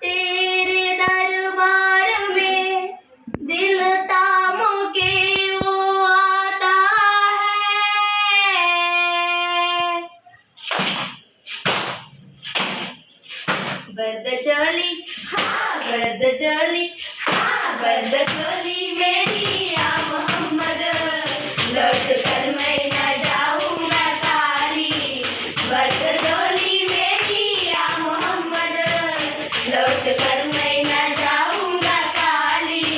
तेरे दरबार में दिल थाम के वो आता है। बर्द चली मेरी या मोहम्मद, लौट कर मैं न जाऊंगा खाली। बर्द चली मेरी या मोहम्मद, लौट कर मैं न जाऊंगा खाली।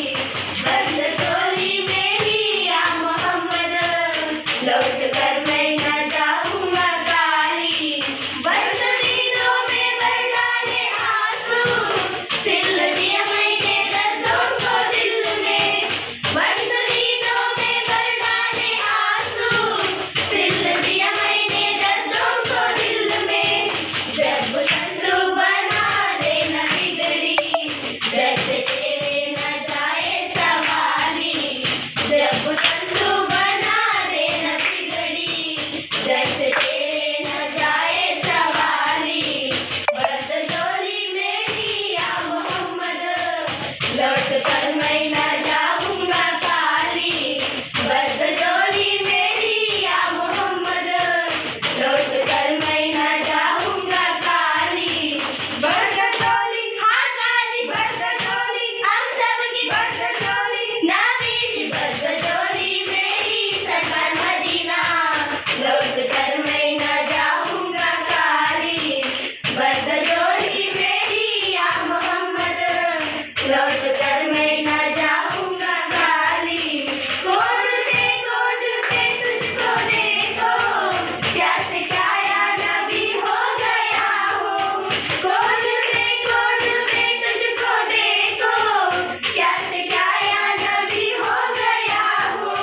बर्द चली मेरी या मोहम्मद, लौट कर मैं न जाऊंगा खाली। बर्द दिनों में भर डाले आंसू, सिल दिया मैंने दर्दों को दिल में। बर्द दिनों में भर डाले आंसू, सिल दिया मैंने दर्दों को दिल में। जब तंतु बना देना बिगड़ी, दर्द तेरे न जाए संभाली। जब तंतु बना देना बिगड़ी, दर्द तेरे न जाए संभाली। बर्द चोली मेरी या मोहम्मद, लौट कर मैं न जाऊंगा खाली। बर्द चोली मेरी या मोहम्मद, लौट कर मैं न जाऊंगा खाली। बर्द चोली हाँ काजी, बर्द चोली हम सबकी बर्द चोली। नबी जी बर्द चोली मेरी सरकार मदीना, लौट कर मैं न जाऊंगा खाली। बर्द चोली मेरी या मोहम्मद, लौट कर मैं न जाऊंगा खाली। खोजते तुझको देखो, क्या से क्या या नबी हो गया हो। खोजते तुझको देखो, क्या से क्या या नबी हो गया हो।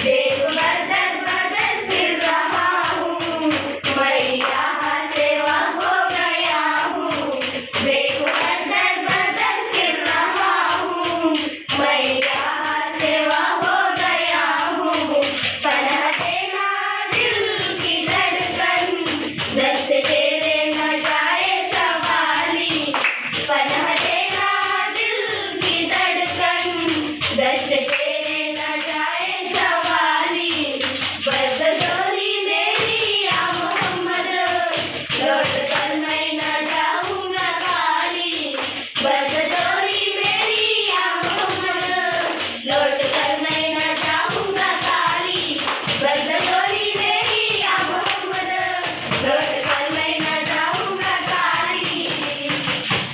देख बदल बदल फिर रहा हूँ, मैं यहाँ सेवा हो गया हूँ। देख बदल बदल फिर रहा हूँ, मैं यहाँ सेवा हो गया हूँ। पनाह देना दिल की धड़कन, दस्त तेरे न जाए संभाली। पनाह देना दिल की धड़कन, दस्त तेरे न जाए संभाली। बर्द चोली मेरी या मोहम्मद, लौट कर मैं न जाऊंगा खाली। बर्द चोली मेरी या मोहम्मद, लौट कर मैं न जाऊंगा खाली। बर्द चोली मेरी या मोहम्मद, लौट